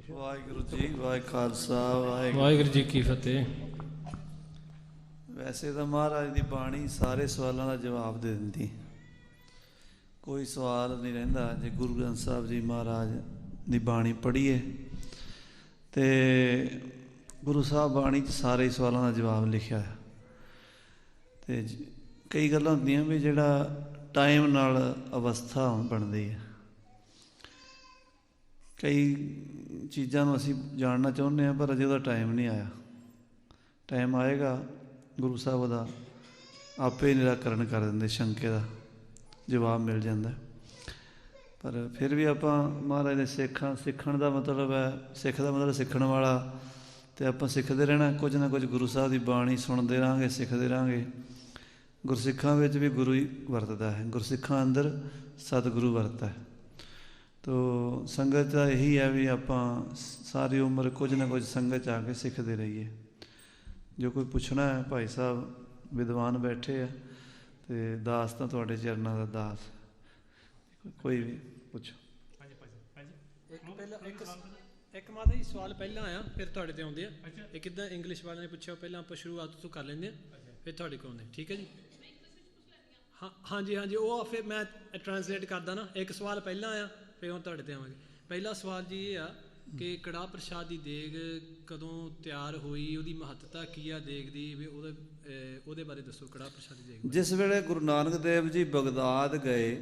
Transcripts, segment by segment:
ਵਾਹਿਗੁਰੂ ਜੀ, ਵਾਹਿ ਖਾਲਸਾ, ਵਾਹਿਗੁਰੂ ਜੀ ਕੀ ਫਤਿਹ। ਵੈਸੇ ਤਾਂ ਮਹਾਰਾਜ ਦੀ ਬਾਣੀ ਸਾਰੇ ਸਵਾਲਾਂ ਦਾ ਜਵਾਬ ਦੇ ਦਿੰਦੀ, ਕੋਈ ਸਵਾਲ ਨਹੀਂ ਰਹਿੰਦਾ। ਜੇ ਗੁਰੂ ਗ੍ਰੰਥ ਸਾਹਿਬ ਜੀ ਮਹਾਰਾਜ ਦੀ ਬਾਣੀ ਪੜ੍ਹੀਏ ਤੇ ਗੁਰੂ ਸਾਹਿਬ ਬਾਣੀ 'ਚ ਸਾਰੇ ਸਵਾਲਾਂ ਦਾ ਜਵਾਬ ਲਿਖਿਆ ਹੈ। ਅਤੇ ਕਈ ਗੱਲਾਂ ਹੁੰਦੀਆਂ ਵੀ ਜਿਹੜਾ ਟਾਈਮ ਨਾਲ ਅਵਸਥਾ ਬਣਦੀ ਹੈ। ਕਈ ਚੀਜ਼ਾਂ ਨੂੰ ਅਸੀਂ ਜਾਣਨਾ ਚਾਹੁੰਦੇ ਹਾਂ ਪਰ ਅਜੇ ਉਹਦਾ ਟਾਈਮ ਨਹੀਂ ਆਇਆ। ਟਾਈਮ ਆਏਗਾ, ਗੁਰੂ ਸਾਹਿਬ ਉਹਦਾ ਆਪੇ ਨਿਰਾਕਰਨ ਕਰ ਦਿੰਦੇ, ਸ਼ੰਕੇ ਦਾ ਜਵਾਬ ਮਿਲ ਜਾਂਦਾ। ਪਰ ਫਿਰ ਵੀ ਆਪਾਂ ਮਹਾਰਾਜ ਦੇ ਸਿੱਖਣ ਦਾ ਮਤਲਬ ਹੈ, ਸਿੱਖ ਦਾ ਮਤਲਬ ਸਿੱਖਣ ਵਾਲਾ, ਅਤੇ ਆਪਾਂ ਸਿੱਖਦੇ ਰਹਿਣਾ। ਕੁਝ ਨਾ ਕੁਝ ਗੁਰੂ ਸਾਹਿਬ ਦੀ ਬਾਣੀ ਸੁਣਦੇ ਰਹਾਂਗੇ, ਸਿੱਖਦੇ ਰਹਾਂਗੇ। ਗੁਰਸਿੱਖਾਂ ਵਿੱਚ ਵੀ ਗੁਰੂ ਹੀ ਵਰਤਦਾ ਹੈ, ਗੁਰਸਿੱਖਾਂ ਅੰਦਰ ਸਤਿਗੁਰੂ ਵਰਤਦਾ ਹੈ। ਤੋ ਸੰਗਤ ਦਾ ਇਹੀ ਹੈ ਵੀ ਆਪਾਂ ਸਾਰੀ ਉਮਰ ਕੁਝ ਨਾ ਕੁਝ ਸੰਗਤ 'ਚ ਆ ਕੇ ਸਿੱਖਦੇ ਰਹੀਏ। ਜੋ ਕੋਈ ਪੁੱਛਣਾ ਹੈ, ਭਾਈ ਸਾਹਿਬ ਵਿਦਵਾਨ ਬੈਠੇ ਆ ਅਤੇ ਦਾਸ ਤਾਂ ਤੁਹਾਡੇ ਚਰਨਾਂ ਦਾ ਦਾਸ, ਕੋਈ ਵੀ ਪੁੱਛੋ। ਇੱਕ ਮਾਤਾ ਜੀ ਸਵਾਲ ਪਹਿਲਾਂ ਆਇਆ, ਫਿਰ ਤੁਹਾਡੇ ਤੇ ਆਉਂਦੇ ਆ। ਇਹ ਕਿੱਦਾਂ ਇੰਗਲਿਸ਼ ਵਾਲਿਆਂ ਨੇ ਪੁੱਛਿਆ, ਪਹਿਲਾਂ ਆਪਾਂ ਸ਼ੁਰੂਆਤ ਤੋਂ ਕਰ ਲੈਂਦੇ ਹਾਂ, ਫਿਰ ਤੁਹਾਡੇ ਕੋਲ ਆਉਂਦੇ। ਠੀਕ ਹੈ ਜੀ? ਹਾਂਜੀ ਹਾਂਜੀ, ਉਹ ਫਿਰ ਮੈਂ ਟਰਾਂਸਲੇਟ ਕਰਦਾ ਨਾ। ਇੱਕ ਸਵਾਲ ਪਹਿਲਾਂ ਆਇਆ, ਫਿਰ ਹੁਣ ਤੁਹਾਡੇ 'ਤੇ ਆਵਾਂਗੇ। ਪਹਿਲਾ ਸਵਾਲ ਜੀ ਇਹ ਆ ਕਿ ਕੜਾਹ ਪ੍ਰਸ਼ਾਦ ਦੀ ਦੇਗ ਕਦੋਂ ਤਿਆਰ ਹੋਈ, ਉਹਦੀ ਮਹੱਤਤਾ ਕੀ ਆ ਦੇਗ ਦੀ, ਵੀ ਉਹਦੇ ਬਾਰੇ ਦੱਸੋ। ਕੜਾਹ ਪ੍ਰਸ਼ਾਦ ਦੀ ਦੇਗ ਜਿਸ ਵੇਲੇ ਗੁਰੂ ਨਾਨਕ ਦੇਵ ਜੀ ਬਗਦਾਦ ਗਏ,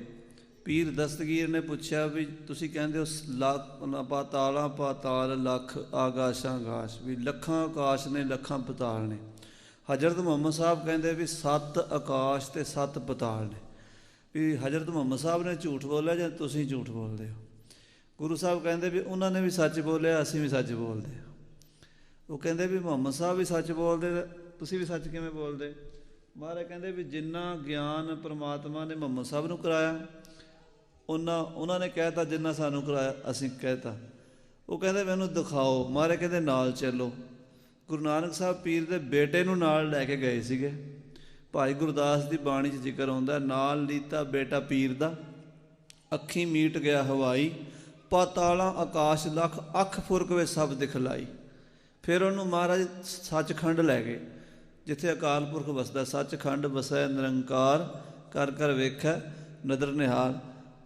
ਪੀਰ ਦਸਤਗੀਰ ਨੇ ਪੁੱਛਿਆ ਵੀ ਤੁਸੀਂ ਕਹਿੰਦੇ ਹੋ ਪਾਤਾਲਾਂ ਪਾਤਾਲ ਲੱਖ ਆਗਾਸ਼ਾਂ ਆਗਾਸ਼, ਵੀ ਲੱਖਾਂ ਆਕਾਸ਼ ਨੇ ਲੱਖਾਂ ਪਤਾਲ ਨੇ। ਹਜ਼ਰਤ ਮੁਹੰਮਦ ਸਾਹਿਬ ਕਹਿੰਦੇ ਵੀ 7 ਆਕਾਸ਼ ਅਤੇ 7 ਪਤਾਲ ਨੇ। ਵੀ ਹਜ਼ਰਤ ਮੁਹੰਮਦ ਸਾਹਿਬ ਨੇ ਝੂਠ ਬੋਲਿਆ ਜਾਂ ਤੁਸੀਂ ਝੂਠ ਬੋਲਦੇ ਹੋ? ਗੁਰੂ ਸਾਹਿਬ ਕਹਿੰਦੇ ਵੀ ਉਹਨਾਂ ਨੇ ਵੀ ਸੱਚ ਬੋਲਿਆ, ਅਸੀਂ ਵੀ ਸੱਚ ਬੋਲਦੇ ਹਾਂ। ਉਹ ਕਹਿੰਦੇ ਵੀ ਮੁਹੰਮਦ ਸਾਹਿਬ ਵੀ ਸੱਚ ਬੋਲਦੇ, ਤੁਸੀਂ ਵੀ ਸੱਚ ਕਿਵੇਂ ਬੋਲਦੇ? ਮਹਾਰਾਜ ਕਹਿੰਦੇ ਵੀ ਜਿੰਨਾ ਗਿਆਨ ਪਰਮਾਤਮਾ ਨੇ ਮੁਹੰਮਦ ਸਾਹਿਬ ਨੂੰ ਕਰਾਇਆ ਉਹਨਾਂ ਨੇ ਕਹਿ ਤਾ, ਜਿੰਨਾ ਸਾਨੂੰ ਕਰਾਇਆ ਅਸੀਂ ਕਹਿ ਤਾ। ਉਹ ਕਹਿੰਦੇ ਮੈਨੂੰ ਦਿਖਾਓ। ਮਹਾਰਾਜ ਕਹਿੰਦੇ ਨਾਲ ਚੱਲੋ। ਗੁਰੂ ਨਾਨਕ ਸਾਹਿਬ ਪੀਰ ਦੇ ਬੇਟੇ ਨੂੰ ਨਾਲ ਲੈ ਕੇ ਗਏ ਸੀਗੇ। ਭਾਈ ਗੁਰਦਾਸ ਦੀ ਬਾਣੀ 'ਚ ਜ਼ਿਕਰ ਆਉਂਦਾ, ਨਾਲ ਲੀਤਾ ਬੇਟਾ ਪੀਰ ਦਾ, ਅੱਖੀਂ ਮੀਟ ਗਿਆ ਹਵਾਈ, ਪਾਤਾਲਾਂ ਆਕਾਸ਼ ਲੱਖ, ਅੱਖ ਫੁਰਕ ਵੇ ਸਭ ਦਿਖਲਾਈ। ਫਿਰ ਉਹਨੂੰ ਮਹਾਰਾਜ ਸੱਚਖੰਡ ਲੈ ਗਏ, ਜਿੱਥੇ ਅਕਾਲ ਪੁਰਖ ਵਸਦਾ। ਸੱਚਖੰਡ ਵਸੈ ਨਿਰੰਕਾਰ, ਕਰ ਕਰ ਵੇਖੈ ਨਦਰ ਨਿਹਾਲ।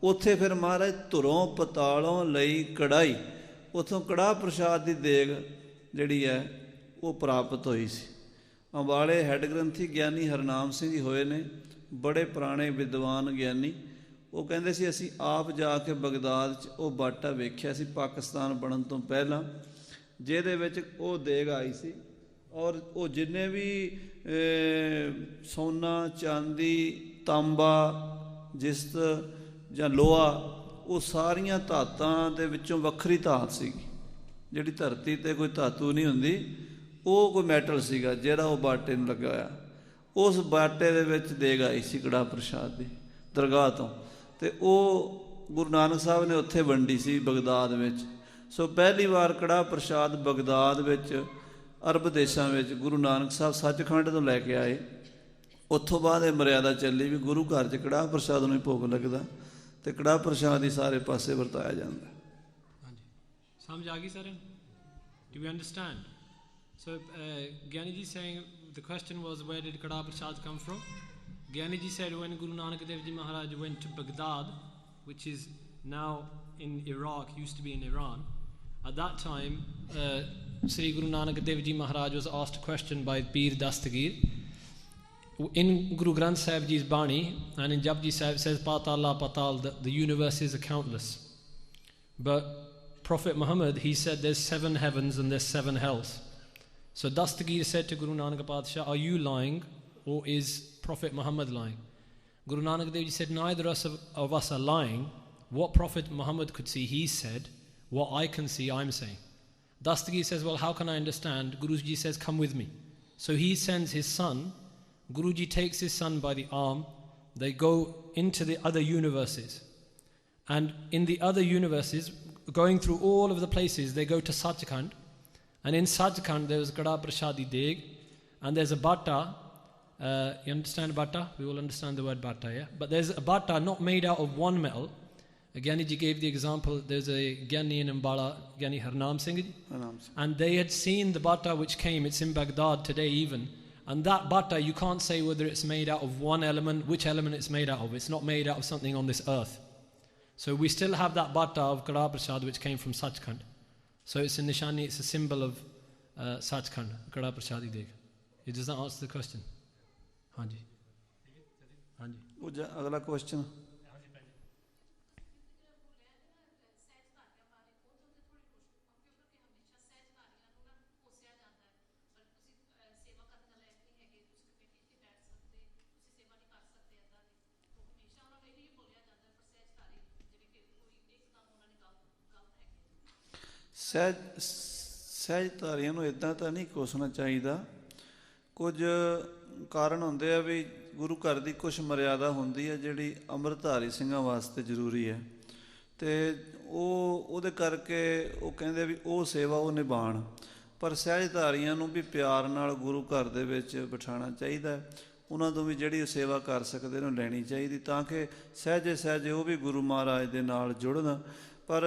ਉੱਥੇ ਫਿਰ ਮਹਾਰਾਜ ਧੁਰੋਂ ਪਤਾਲੋਂ ਲਈ ਕੜਾਈ, ਉੱਥੋਂ ਕੜਾਹ ਪ੍ਰਸ਼ਾਦ ਦੀ ਦੇਗ ਜਿਹੜੀ ਹੈ ਉਹ ਪ੍ਰਾਪਤ ਹੋਈ ਸੀ। ਅੰਬਾਲੇ ਹੈੱਡ ਗ੍ਰੰਥੀ ਗਿਆਨੀ ਹਰਨਾਮ ਸਿੰਘ ਜੀ ਹੋਏ ਨੇ, ਬੜੇ ਪੁਰਾਣੇ ਵਿਦਵਾਨ ਗਿਆਨੀ। ਉਹ ਕਹਿੰਦੇ ਸੀ ਅਸੀਂ ਆਪ ਜਾ ਕੇ ਬਗਦਾਦ 'ਚ ਉਹ ਬਾਟਾ ਵੇਖਿਆ ਸੀ ਪਾਕਿਸਤਾਨ ਬਣਨ ਤੋਂ ਪਹਿਲਾਂ, ਜਿਹਦੇ ਵਿੱਚ ਉਹ ਦੇਗ ਆਈ ਸੀ। ਔਰ ਉਹ ਜਿੰਨੇ ਵੀ ਸੋਨਾ ਚਾਂਦੀ ਤਾਂਬਾ ਜਿਸਤ ਜਾਂ ਲੋਹਾ, ਉਹ ਸਾਰੀਆਂ ਧਾਤਾਂ ਦੇ ਵਿੱਚੋਂ ਵੱਖਰੀ ਧਾਤ ਸੀਗੀ। ਜਿਹੜੀ ਧਰਤੀ 'ਤੇ ਕੋਈ ਧਾਤੂ ਨਹੀਂ ਹੁੰਦੀ, ਉਹ ਕੋਈ ਮੈਟਲ ਸੀਗਾ ਜਿਹੜਾ ਉਹ ਬਾਟੇ ਨੂੰ ਲੱਗਾ ਹੋਇਆ। ਉਸ ਬਾਟੇ ਦੇ ਵਿੱਚ ਦੇਗ ਆਈ ਸੀ ਕੜਾਹ ਪ੍ਰਸ਼ਾਦ ਦੀ ਦਰਗਾਹ ਤੋਂ, ਅਤੇ ਉਹ ਗੁਰੂ ਨਾਨਕ ਸਾਹਿਬ ਨੇ ਉੱਥੇ ਵੰਡੀ ਸੀ ਬਗਦਾਦ ਵਿੱਚ। ਸੋ ਪਹਿਲੀ ਵਾਰ ਕੜਾਹ ਪ੍ਰਸ਼ਾਦ ਬਗਦਾਦ ਵਿੱਚ, ਅਰਬ ਦੇਸ਼ਾਂ ਵਿੱਚ ਗੁਰੂ ਨਾਨਕ ਸਾਹਿਬ ਸੱਚਖੰਡ ਤੋਂ ਲੈ ਕੇ ਆਏ। ਉੱਥੋਂ ਬਾਅਦ ਇਹ ਮਰਿਆਦਾ ਚੱਲੀ ਵੀ ਗੁਰੂ ਘਰ 'ਚ ਕੜਾਹ ਪ੍ਰਸ਼ਾਦ ਨੂੰ ਹੀ ਭੋਗ ਲੱਗਦਾ ਅਤੇ ਕੜਾਹ ਪ੍ਰਸ਼ਾਦ ਹੀ ਸਾਰੇ ਪਾਸੇ ਵਰਤਾਇਆ ਜਾਂਦਾ। ਹਾਂਜੀ, ਸਮਝ ਆ ਗਈ ਸਾਰਿਆਂ ਨੂੰ? Do you understand? So Gyani ji saying, the question was, where did Kada Prasad come from? Gyani ji said when Guru Nanak Dev Ji Maharaj went to Baghdad, which is now in Iraq, used to be in Iran, at that time Sri Guru Nanak Dev Ji Maharaj was asked a question by Peer Dastagir. In Guru Granth Sahib Ji's Bani and in Japji Sahib says Patala Patal, the universes are countless. But Prophet Muhammad, he said there's 7 heavens and there's 7 hells. So Dastagir said to Guru Nanak Padshah, are you lying or is Prophet Muhammad lying? Guru Nanak Dev Ji said, neither of us are lying. What Prophet Muhammad could see, he said. What I can see, I'm saying. Dastagir says, well, how can I understand? Guruji says, come with me. So he sends his son. Guruji takes his son by the arm. They go into the other universes. And in the other universes, going through all of the places, they go to Sachkhand. And in Sachkhand, there was Kada Prashadi Deg, and there's a bata. You understand bata? We all understand the word bata, yeah? But there's a bata not made out of one metal. Gyani ji gave the example, there's a Gyani in Ambala, Gyani Harnam Singh ji, ਆਰਾਮ ਸੇ and they had seen the bata which came, it's in Baghdad today even, and that bata, you can't say whether it's made out of one element, which element it's made out of. It's not made out of something on this earth. So we still have that bata of Kada Prasad which came from Sachkhand. So it's a nishani, it's a symbol of Sachkhand, Kada Prasadi Deg. Does that answer the question? Hanji. Hanji. ਉਹ ਅਗਲਾ question ਸਹਿਜਧਾਰੀਆਂ ਨੂੰ ਇਦਾਂ ਤਾਂ ਨਹੀਂ ਕੋਸਣਾ ਚਾਹੀਦਾ। ਕੁਝ ਕਾਰਨ ਹੁੰਦੇ ਆ ਵੀ ਗੁਰੂ ਘਰ ਦੀ ਕੁਛ ਮਰਿਆਦਾ ਹੁੰਦੀ ਹੈ ਜਿਹੜੀ ਅੰਮ੍ਰਿਤਧਾਰੀ ਸਿੰਘਾਂ ਵਾਸਤੇ ਜ਼ਰੂਰੀ ਹੈ, ਅਤੇ ਉਹਦੇ ਕਰਕੇ ਉਹ ਕਹਿੰਦੇ ਵੀ ਉਹ ਸੇਵਾ ਉਹ ਨਿਭਾਉਣ। ਪਰ ਸਹਿਜਧਾਰੀਆਂ ਨੂੰ ਵੀ ਪਿਆਰ ਨਾਲ ਗੁਰੂ ਘਰ ਦੇ ਵਿੱਚ ਬਿਠਾਉਣਾ ਚਾਹੀਦਾ, ਉਹਨਾਂ ਤੋਂ ਵੀ ਜਿਹੜੀ ਉਹ ਸੇਵਾ ਕਰ ਸਕਦੇ ਉਹਨੂੰ ਲੈਣੀ ਚਾਹੀਦੀ, ਤਾਂ ਕਿ ਸਹਿਜੇ ਸਹਿਜੇ ਉਹ ਵੀ ਗੁਰੂ ਮਹਾਰਾਜ ਦੇ ਨਾਲ ਜੁੜਨ। ਪਰ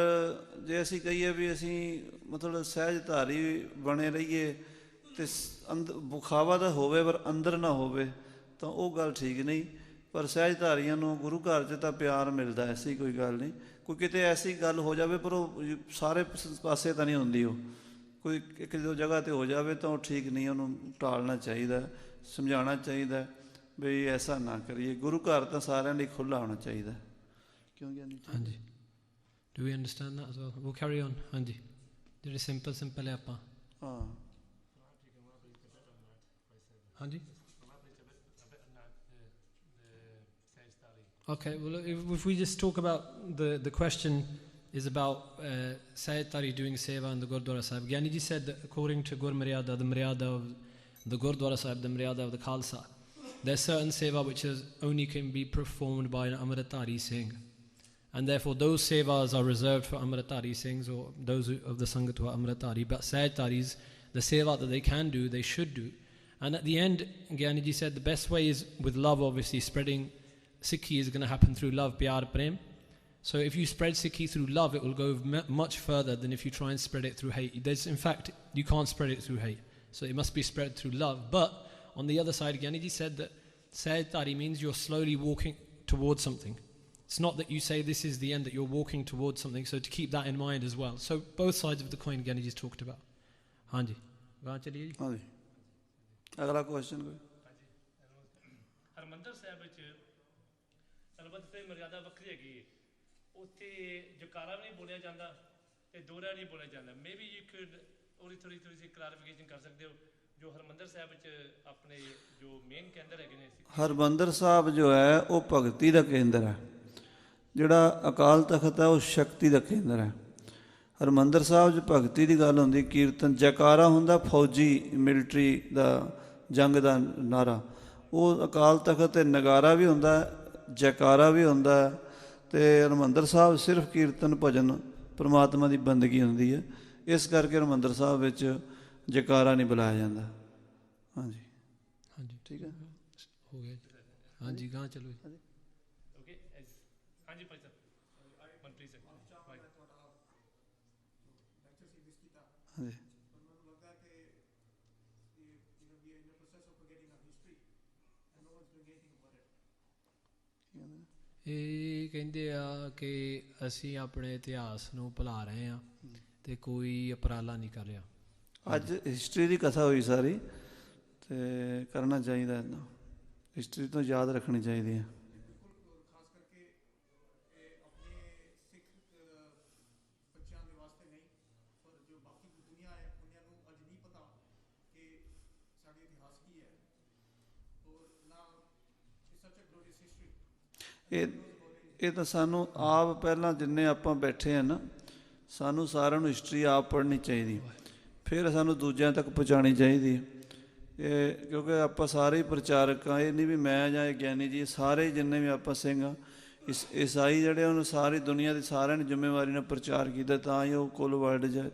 ਜੇ ਅਸੀਂ ਕਹੀਏ ਵੀ ਅਸੀਂ ਮਤਲਬ ਸਹਿਜਧਾਰੀ ਬਣੇ ਰਹੀਏ ਅਤੇ ਵਿਖਾਵਾ ਤਾਂ ਹੋਵੇ ਪਰ ਅੰਦਰ ਨਾ ਹੋਵੇ, ਤਾਂ ਉਹ ਗੱਲ ਠੀਕ ਨਹੀਂ। ਪਰ ਸਹਿਜਧਾਰੀਆਂ ਨੂੰ ਗੁਰੂ ਘਰ 'ਚ ਤਾਂ ਪਿਆਰ ਮਿਲਦਾ, ਐਸੀ ਕੋਈ ਗੱਲ ਨਹੀਂ। ਕੋਈ ਕਿਤੇ ਐਸੀ ਗੱਲ ਹੋ ਜਾਵੇ ਪਰ ਉਹ ਸਾਰੇ ਪਾਸੇ ਤਾਂ ਨਹੀਂ ਹੁੰਦੀ, ਉਹ ਕੋਈ ਇੱਕ ਦੋ ਜਗ੍ਹਾ 'ਤੇ ਹੋ ਜਾਵੇ ਤਾਂ ਉਹ ਠੀਕ ਨਹੀਂ, ਉਹਨੂੰ ਟਾਲਣਾ ਚਾਹੀਦਾ, ਸਮਝਾਉਣਾ ਚਾਹੀਦਾ ਵੀ ਐਸਾ ਨਾ ਕਰੀਏ। ਗੁਰੂ ਘਰ ਤਾਂ ਸਾਰਿਆਂ ਲਈ ਖੁੱਲ੍ਹਾ ਹੋਣਾ ਚਾਹੀਦਾ। ਕਿਉਂ ਗਿਆਨੀ ਜੀ? ਹਾਂਜੀ, do we understand that as well? We'll carry on. ਹਾਂਜੀ, ਜਿਹੜੇ ਸਿੰਪਲ ਹੈ ਆਪਾਂ। ਹਾਂ ਹਾਂਜੀ। Okay, well, if we just talk about the question is about Sayyid doing seva in the Gurdwara Sahib. Gyani ji said that according to Gur Maryada, the Maryada of the Gurdwara Sahib, the Maryada of the Khalsa, there's certain seva which only can be performed by an Amritari Singh. And therefore those sevas are reserved for Amritari Singhs or those of the Sangat who are Amritari. But Sayyid the seva that they can do, they should do. And at the end, Gyani ji said the best way is with love, obviously. Spreading Sikhi is going to happen through love, pyar, prem. So if you spread Sikhi through love, it will go much further than if you try and spread it through hate. In fact, you can't spread it through hate. So it must be spread through love. But on the other side, Gyani ji said that Sayyid means you're slowly walking towards something. It's not that you say this is the end, that you're walking towards something. So to keep that in mind as well. So both sides of the coin Gyani ji's talked about. Hanji. ਹਾਂਜੀ, ਅਗਲਾ question ਕੋਈ? ਹਰਮੰਦਰ ਸਾਹਿਬ ਵਿੱਚ ਸਰਬਤ ਤੇ ਮਰਿਆਦਾ ਵੱਖਰੀ ਹੈਗੀ ਹੈ, ਉੱਥੇ ਜਕਾਰਾ ਵੀ ਨਹੀਂ ਬੋਲਿਆ ਜਾਂਦਾ ਤੇ ਦੋਹਰਾ ਨਹੀਂ ਬੋਲਿਆ ਜਾਂਦਾ। ਮੇਬੀ ਯੂ ਕੁਡ ਉਹਦੀ ਥੋੜੀ ਜਿਹੀ ਕਲੈਰੀਫਿਕੇਸ਼ਨ ਕਰ ਸਕਦੇ ਹੋ, ਜੋ ਹਰਮੰਦਰ ਸਾਹਿਬ ਵਿੱਚ ਆਪਣੇ ਜੋ ਮੇਨ ਕੇਂਦਰ ਹੈਗੇ ਨੇ। ਹਰਮੰਦਰ ਸਾਹਿਬ ਜੋ ਹੈ ਉਹ ਭਗਤੀ ਦਾ ਕੇਂਦਰ ਹੈ, ਜਿਹੜਾ ਅਕਾਲ ਤਖਤ ਹੈ ਉਹ ਸ਼ਕਤੀ ਦਾ ਕੇਂਦਰ ਹੈ। ਹਰਮੰਦਰ ਸਾਹਿਬ 'ਚ ਭਗਤੀ ਦੀ ਗੱਲ ਹੁੰਦੀ, ਕੀਰਤਨ ਜੈਕਾਰਾ ਹੁੰਦਾ ਫੌਜੀ ਮਿਲਟਰੀ ਦਾ ਜੰਗ ਦਾ ਨਾਰਾ, ਉਹ ਅਕਾਲ ਤਖਤ 'ਤੇ ਨਗਾਰਾ ਵੀ ਹੁੰਦਾ, ਜੈਕਾਰਾ ਵੀ ਹੁੰਦਾ। ਅਤੇ ਹਰਿਮੰਦਰ ਸਾਹਿਬ ਸਿਰਫ ਕੀਰਤਨ ਭਜਨ ਪਰਮਾਤਮਾ ਦੀ ਬੰਦਗੀ ਹੁੰਦੀ ਹੈ, ਇਸ ਕਰਕੇ ਹਰਿਮੰਦਰ ਸਾਹਿਬ ਵਿੱਚ ਜੈਕਾਰਾ ਨਹੀਂ ਬੁਲਾਇਆ ਜਾਂਦਾ। ਹਾਂਜੀ ਹਾਂਜੀ, ਠੀਕ ਹੈ, ਹੋ ਗਿਆ। ਹਾਂਜੀ, ਗਾਂ ਚਲੋ। ਓਕੇ, ਹਾਂਜੀ ਭਾਈ ਸਾਹਿਬ, ਮਨਪ੍ਰੀਤ ਸਿੰਘ। ਹਾਂਜੀ ਇਹ ਕਹਿੰਦੇ ਆ ਕਿ ਅਸੀਂ ਆਪਣੇ ਇਤਿਹਾਸ ਨੂੰ ਭੁਲਾ ਰਹੇ ਹਾਂ ਅਤੇ ਕੋਈ ਉਪਰਾਲਾ ਨਹੀਂ ਕਰ ਰਿਹਾ। ਅੱਜ ਹਿਸਟਰੀ ਦੀ ਕਥਾ ਹੋਈ ਸਾਰੀ, ਅਤੇ ਕਰਨਾ ਚਾਹੀਦਾ ਇੱਦਾਂ, ਹਿਸਟਰੀ ਤੋਂ ਯਾਦ ਰੱਖਣੀ ਚਾਹੀਦੀ ਹੈ। ਇਹ ਤਾਂ ਸਾਨੂੰ ਆਪ ਪਹਿਲਾਂ ਜਿੰਨੇ ਆਪਾਂ ਬੈਠੇ ਹਾਂ ਨਾ, ਸਾਨੂੰ ਸਾਰਿਆਂ ਨੂੰ ਹਿਸਟਰੀ ਆਪ ਪੜ੍ਹਨੀ ਚਾਹੀਦੀ, ਫਿਰ ਸਾਨੂੰ ਦੂਜਿਆਂ ਤੱਕ ਪਹੁੰਚਾਉਣੀ ਚਾਹੀਦੀ ਹੈ। ਇਹ ਕਿਉਂਕਿ ਆਪਾਂ ਸਾਰੇ ਹੀ ਪ੍ਰਚਾਰਕ ਹਾਂ, ਇਹ ਨਹੀਂ ਵੀ ਮੈਂ ਜਾਂ ਇਹ ਗਿਆਨੀ ਜੀ, ਸਾਰੇ ਜਿੰਨੇ ਵੀ ਆਪਾਂ ਸਿੰਘ ਹਾਂ, ਈਸਾਈ ਜਿਹੜੇ ਉਹਨੂੰ ਸਾਰੀ ਦੁਨੀਆ ਦੀ ਸਾਰਿਆਂ ਨੇ ਜ਼ਿੰਮੇਵਾਰੀ ਨਾਲ ਪ੍ਰਚਾਰ ਕੀਤਾ, ਤਾਂ ਹੀ ਉਹ ਕੁੱਲ ਵਰਲਡ 'ਚ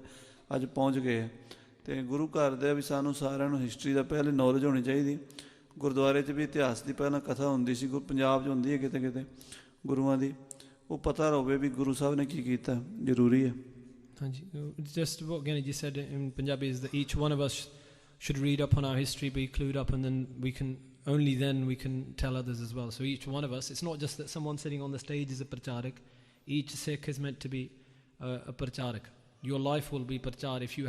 ਅੱਜ ਪਹੁੰਚ ਗਏ। ਅਤੇ ਗੁਰੂ ਘਰ ਦੇ ਵੀ ਸਾਨੂੰ ਸਾਰਿਆਂ ਨੂੰ ਹਿਸਟਰੀ ਦਾ ਪਹਿਲੇ ਨੌਲੇਜ ਹੋਣੀ ਚਾਹੀਦੀ। ਗੁਰਦੁਆਰੇ 'ਚ ਵੀ ਇਤਿਹਾਸ ਦੀ ਪਹਿਲਾਂ ਕਥਾ ਹੁੰਦੀ ਸੀ, ਪੰਜਾਬ 'ਚ ਹੁੰਦੀ ਹੈ ਕਿਤੇ ਕਿਤੇ ਗੁਰੂਆਂ ਦੀ, ਉਹ ਪਤਾ ਹੋਵੇ ਵੀ ਗੁਰੂ ਸਾਹਿਬ ਨੇ ਕੀ ਕੀਤਾ, ਜ਼ਰੂਰੀ ਹੈ। Hanji. Just what Gyani ji said in Punjabi is that each one of us should read up on our history, be clued up, and then we can tell others as well. So each one of us, it's not just that someone sitting on the stage is a pracharak. Each Sikh is meant to be a pracharak. Your life will be prachar. If you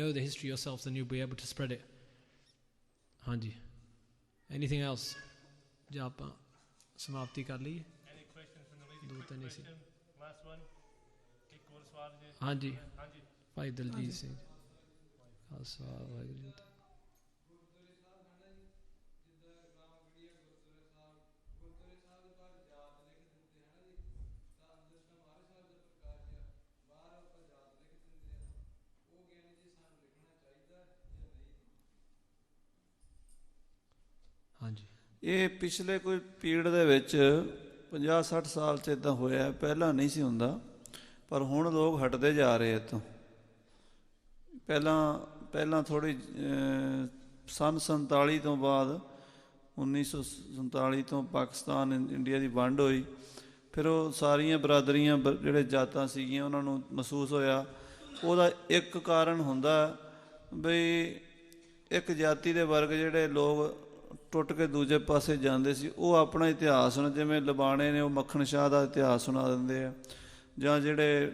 know the history yourself, then you'll be able to spread it. Hanji. Anything else? Ja aapa samapti kar liye? Any questions from the ladies? Do tane se. Last one. ਇੱਕ ਹੋਰ ਸਵਾਲ ਜੀ। ਹਾਂਜੀ ਹਾਂਜੀ ਭਾਈ ਦਲਜੀਤ ਸਿੰਘ ਖਾਲਸਾ ਵਾਹਿਗੁਰੂ ਜੀ। ਹਾਂਜੀ ਇਹ ਪਿਛਲੇ ਕੋਈ ਪੀਰੀਅਡ ਦੇ ਵਿੱਚ 50-60 ਸਾਲ 'ਚ ਇਦਾਂ ਹੋਇਆ, ਪਹਿਲਾਂ ਨਹੀਂ ਸੀ ਹੁੰਦਾ, ਪਰ ਹੁਣ ਲੋਕ ਹਟਦੇ ਜਾ ਰਹੇ ਇੱਥੋਂ। ਪਹਿਲਾਂ ਥੋੜ੍ਹੀ ਸੰਨ 47 ਤੋਂ ਬਾਅਦ 1947 ਤੋਂ ਪਾਕਿਸਤਾਨ ਇੰਡੀਆ ਦੀ ਵੰਡ ਹੋਈ, ਫਿਰ ਉਹ ਸਾਰੀਆਂ ਬਰਾਦਰੀਆਂ ਜਿਹੜੇ ਜਾਤਾਂ ਸੀਗੀਆਂ ਉਹਨਾਂ ਨੂੰ ਮਹਿਸੂਸ ਹੋਇਆ। ਉਹਦਾ ਇੱਕ ਕਾਰਨ ਹੁੰਦਾ ਬਈ ਇੱਕ ਜਾਤੀ ਦੇ ਵਰਗ ਜਿਹੜੇ ਲੋਕ ਟੁੱਟ ਕੇ ਦੂਜੇ ਪਾਸੇ ਜਾਂਦੇ ਸੀ, ਉਹ ਆਪਣਾ ਇਤਿਹਾਸ ਹੁਣ ਜਿਵੇਂ ਲਬਾਣੇ ਨੇ ਉਹ ਮੱਖਣ ਸ਼ਾਹ ਦਾ ਇਤਿਹਾਸ ਸੁਣਾ ਦਿੰਦੇ ਆ, ਜਾਂ ਜਿਹੜੇ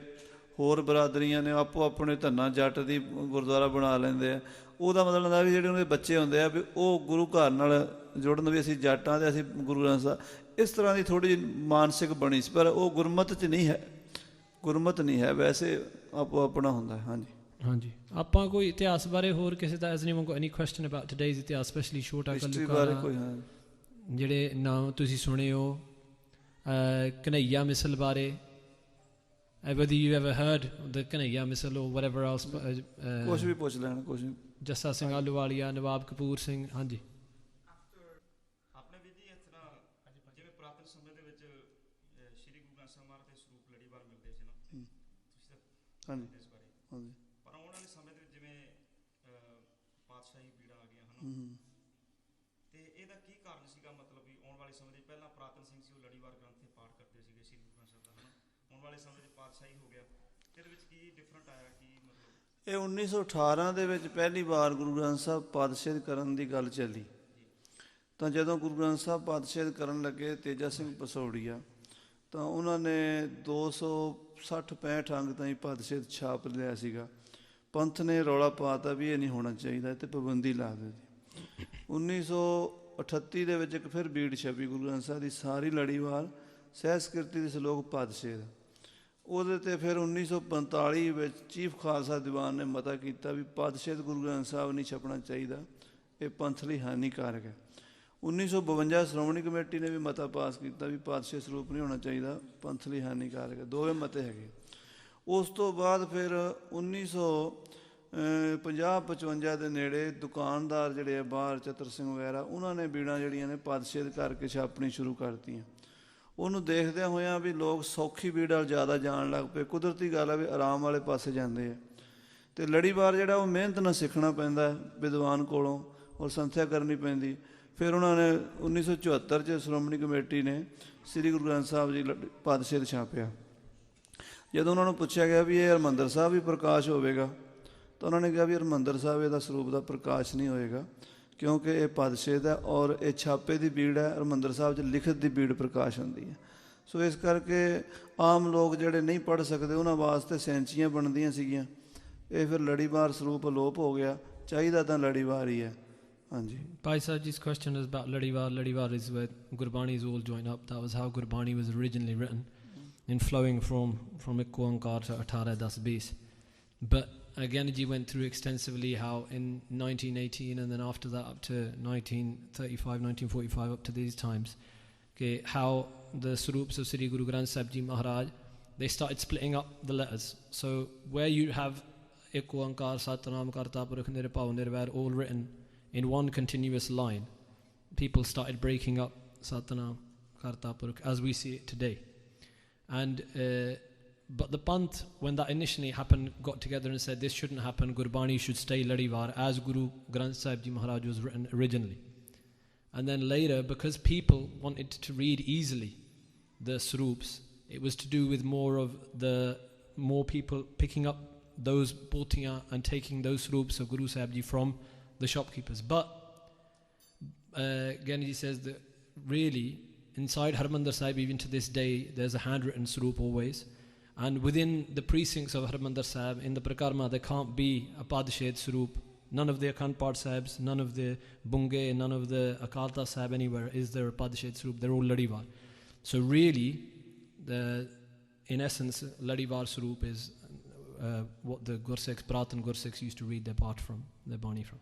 ਹੋਰ ਬਰਾਦਰੀਆਂ ਨੇ ਆਪੋ ਆਪਣੇ ਧੰਨਾ ਜੱਟ ਦੀ ਗੁਰਦੁਆਰਾ ਬਣਾ ਲੈਂਦੇ ਆ। ਉਹਦਾ ਮਤਲਬ ਹੁੰਦਾ ਵੀ ਜਿਹੜੇ ਉਹਨਾਂ ਦੇ ਬੱਚੇ ਹੁੰਦੇ ਆ ਵੀ ਉਹ ਗੁਰੂ ਘਰ ਨਾਲ ਜੁੜਨ, ਵੀ ਅਸੀਂ ਜੱਟਾਂ ਅਤੇ ਅਸੀਂ ਗੁਰੂ ਗ੍ਰੰਥ ਸਾਹਿਬ। ਇਸ ਤਰ੍ਹਾਂ ਦੀ ਥੋੜ੍ਹੀ ਜਿਹੀ ਮਾਨਸਿਕ ਬਣੀ ਸੀ, ਪਰ ਉਹ ਗੁਰਮਤ 'ਚ ਨਹੀਂ ਹੈ, ਗੁਰਮਤ ਨਹੀਂ ਹੈ, ਵੈਸੇ ਆਪੋ ਆਪਣਾ ਹੁੰਦਾ। ਹਾਂਜੀ ਹਾਂਜੀ ਆਪਾਂ ਕੋਈ ਇਤਿਹਾਸ ਬਾਰੇ ਹੋਰ ਕਿਸੇ ਦਾ as anyone got any question about today's ਇਤਿਹਾਸ, ਸਪੈਸ਼ਲੀ ਛੋਟਾ ਕੱਲੂਕਾਰਾ, ਜਿਹੜੇ ਨਾਮ ਤੁਸੀਂ ਸੁਣੇ ਹੋ, ਕਨ੍ਹਈਆ ਮਿਸਲ ਬਾਰੇ, whether you ever heard the Kanhaiya Misl or whatever else, ਕੁਛ ਵੀ ਪੁੱਛ ਲੈਣ, ਕੁਛ ਵੀ। ਜੱਸਾ ਸਿੰਘ ਆਹਲੂਵਾਲੀਆ, ਨਵਾਬ ਕਪੂਰ ਸਿੰਘ। ਹਾਂਜੀ ਆਪਣੇ ਵੀ ਜੀ ਇਸ ਤਰ੍ਹਾਂ ਜਿਵੇਂ ਪੁਰਾਤਨ ਸਮੇਂ ਦੇ ਵਿੱਚ ਸ਼੍ਰੀ ਗੁਰੂ ਗ੍ਰੰਥ ਸਾਹਿਬ ਮਹਾਰਾਜ ਦੇ ਸਰੂਪ ਲੜੀਵਾਰ ਮਿਲਦੇ ਸੀ ਨਾ, ਤੁਸੀਂ ਤਾਂ ਹਾਂਜੀ ਇਸ ਬਾਰੇ, ਹਾਂਜੀ ਪਰ ਆਉਣ ਵਾਲੇ ਸਮੇਂ ਦੇ ਵਿੱਚ ਜਿਵੇਂ ਪਾਤਸ਼ਾਹੀ ਪੀੜਾਂ ਆ ਗਈਆਂ ਹਨ, ਤੇ ਇਹਦਾ ਕੀ ਕਾਰਨ ਸੀਗਾ? ਮਤਲਬ ਵੀ ਆਉਣ ਵਾਲੇ ਸਮੇਂ ਦੇ ਪਹਿਲਾਂ ਪੁਰਾਤਨ ਸਿੰਘ ਸੀ, ਉਹ ਲੜੀਵਾਰ ਗ੍ਰੰਥ ਤੇ ਪਾਠ ਕਰਦੇ ਸੀਗੇ ਸ਼੍ਰੀ ਗੁਰੂ ਗ੍ਰੰਥ ਸਾਹਿਬ ਦਾ, ਹੈ ਨਾ। ਆਉਣ ਵਾਲੇ ਸਮੇਂ 'ਚ ਪਾਤਸ਼ਾਹੀ ਹੋ ਗਿਆ, ਇਹਦੇ ਵਿੱਚ ਕੀ ਡਿਫਰੈਂਟ ਆਇਆ? ਕੀ ਮਤਲਬ ਇਹ 1918 ਦੇ ਵਿੱਚ ਪਹਿਲੀ ਵਾਰ ਗੁਰੂ ਗ੍ਰੰਥ ਸਾਹਿਬ ਪਾਤਸ਼ਾਹੀ ਕਰਨ ਦੀ ਗੱਲ ਚੱਲੀ, ਤਾਂ ਜਦੋਂ ਗੁਰੂ ਗ੍ਰੰਥ ਸਾਹਿਬ ਪਾਤਸ਼ਾਹੀ ਕਰਨ ਲੱਗੇ ਤੇਜਾ ਸਿੰਘ ਪਸੌੜੀਆ, ਤਾਂ ਉਹਨਾਂ ਨੇ 260-65 ਅੰਗ ਤਾਈਂ ਪਾਤਸ਼ਾਹੀ ਛਾਪ ਲਿਆ ਸੀਗਾ। ਪੰਥ ਨੇ ਰੌਲਾ ਪਾਤਾ ਵੀ ਇਹ ਨਹੀਂ ਹੋਣਾ ਚਾਹੀਦਾ, ਇਹ 'ਤੇ ਪਾਬੰਦੀ ਲਾ ਦਿੱਤੀ। 1938 ਦੇ ਵਿੱਚ ਇੱਕ ਫਿਰ ਬੀੜ ਛਪੀ ਗੁਰੂ ਗ੍ਰੰਥ ਸਾਹਿਬ ਦੀ ਸਾਰੀ ਲੜੀਵਾਰ ਸਹਿਸਕ੍ਰਿਤੀ ਦੇ ਸਲੋਕ ਪਾਤਸ਼ਾਹੀ ਦਾ। ਉਹਦੇ 'ਤੇ ਫਿਰ 1945 ਵਿੱਚ ਚੀਫ ਖਾਲਸਾ ਦੀਵਾਨ ਨੇ ਮਤਾ ਕੀਤਾ ਵੀ ਪਾਤਸ਼ਾਹੀ ਗੁਰੂ ਗ੍ਰੰਥ ਸਾਹਿਬ ਨਹੀਂ ਛਪਣਾ ਚਾਹੀਦਾ, ਇਹ ਪੰਥ ਲਈ ਹਾਨੀਕਾਰਕ ਹੈ। 1952 ਸ਼੍ਰੋਮਣੀ ਕਮੇਟੀ ਨੇ ਵੀ ਮਤਾ ਪਾਸ ਕੀਤਾ ਵੀ ਪਾਤਸ਼ਾਹੀ ਸਰੂਪ ਨਹੀਂ ਹੋਣਾ ਚਾਹੀਦਾ, ਪੰਥ ਲਈ ਹਾਨੀਕਾਰਕ ਹੈ। ਦੋਵੇਂ ਮਤੇ ਹੈਗੇ। ਉਸ ਤੋਂ ਬਾਅਦ ਫਿਰ 1950-55 ਦੇ ਨੇੜੇ ਦੁਕਾਨਦਾਰ ਜਿਹੜੇ ਆ ਬਾਹਰ, ਚਤਰ ਸਿੰਘ ਵਗੈਰਾ, ਉਹਨਾਂ ਨੇ ਬੀੜਾਂ ਜਿਹੜੀਆਂ ਨੇ ਪਾਤਸ਼ਾਹੀ ਕਰਕੇ ਛਾਪਣੀ ਸ਼ੁਰੂ ਕਰਤੀਆਂ। ਉਹਨੂੰ ਦੇਖਦਿਆਂ ਹੋਇਆਂ ਵੀ ਲੋਕ ਸੌਖੀ ਬੀੜ ਵੱਲ ਜ਼ਿਆਦਾ ਜਾਣ ਲੱਗ ਪਏ। ਕੁਦਰਤੀ ਗੱਲ ਹੈ ਵੀ ਆਰਾਮ ਵਾਲੇ ਪਾਸੇ ਜਾਂਦੇ ਆ, ਅਤੇ ਲੜੀਵਾਰ ਜਿਹੜਾ ਉਹ ਮਿਹਨਤ ਨਾਲ ਸਿੱਖਣਾ ਪੈਂਦਾ ਵਿਦਵਾਨ ਕੋਲੋਂ, ਔਰ ਸੰਥਿਆ ਕਰਨੀ ਪੈਂਦੀ। ਫਿਰ ਉਹਨਾਂ ਨੇ 1974 'ਚ ਸ਼੍ਰੋਮਣੀ ਕਮੇਟੀ ਨੇ ਸ੍ਰੀ ਗੁਰੂ ਗ੍ਰੰਥ ਸਾਹਿਬ ਜੀ ਪਾਤਸ਼ਾਹੀ ਛਾਪਿਆ। ਜਦੋਂ ਉਹਨਾਂ ਨੂੰ ਪੁੱਛਿਆ ਗਿਆ ਵੀ ਇਹ ਹਰਿਮੰਦਰ ਸਾਹਿਬ ਵੀ ਪ੍ਰਕਾਸ਼ ਹੋਵੇਗਾ, ਤਾਂ ਉਹਨਾਂ ਨੇ ਕਿਹਾ ਵੀ ਹਰਿਮੰਦਰ ਸਾਹਿਬ ਇਹਦਾ ਸਰੂਪ ਦਾ ਪ੍ਰਕਾਸ਼ ਨਹੀਂ ਹੋਏਗਾ, ਕਿਉਂਕਿ ਇਹ ਪਾਤਸ਼ਾਹੀ ਦਾ ਔਰ ਇਹ ਛਾਪੇ ਦੀ ਬੀੜ ਹੈ। ਹਰਿਮੰਦਰ ਸਾਹਿਬ 'ਚ ਲਿਖਤ ਦੀ ਬੀੜ ਪ੍ਰਕਾਸ਼ ਹੁੰਦੀ ਹੈ। ਸੋ ਇਸ ਕਰਕੇ ਆਮ ਲੋਕ ਜਿਹੜੇ ਨਹੀਂ ਪੜ੍ਹ ਸਕਦੇ ਉਹਨਾਂ ਵਾਸਤੇ ਸੈਂਚੀਆਂ ਬਣਦੀਆਂ ਸੀਗੀਆਂ। ਇਹ ਫਿਰ ਲੜੀਵਾਰ ਸਰੂਪ ਅਲੋਪ ਹੋ ਗਿਆ, ਚਾਹੀਦਾ ਤਾਂ ਲੜੀਵਾਰ ਹੀ ਹੈ। ਹਾਂਜੀ Bhai Sahib's question is about Ladivar. Ladivar is where Gurbani is all joined up. That was how Gurbani was originally written, in flowing from Ikko Onkar to 18-10 base. But again, he went through extensively how in 1918 and then after that up to 1935, 1945 up to these times, okay, how the Sarups of Sri Guru Granth Sahib Ji Maharaj, they started splitting up the letters. So where you have Ikko Onkar, Satnam, Karta Purukh, Nirpav, Nirvair all written in one continuous line, people started breaking up Satnam, Karta Purukh as we see it today. And but the Panth, when that initially happened, got together and said this shouldn't happen, Gurbani should stay Ladivar as Guru Granth Sahib Ji Maharaj was written originally. And then later, because people wanted to read easily the Sarups, it was to do with more people picking up those potiyan and taking those swaroops of Guru Sahib Ji from the shopkeepers. But Gyani Ji says that really inside Harmandir Sahib, even to this day, there's a handwritten swaroop always. And within the precincts of Harmandir Sahib, in the Prakarma, there can't be a Padshah swaroop. None of the Akhand Path Sahibs, none of the Bunge, none of the Akal Takht Sahib anywhere is there a Padshah swaroop. They're all Ladiwar. So really, in essence, Ladiwar swaroop is what the Gursikhs, Pratan Gursikhs used to read their part from, their Bani from.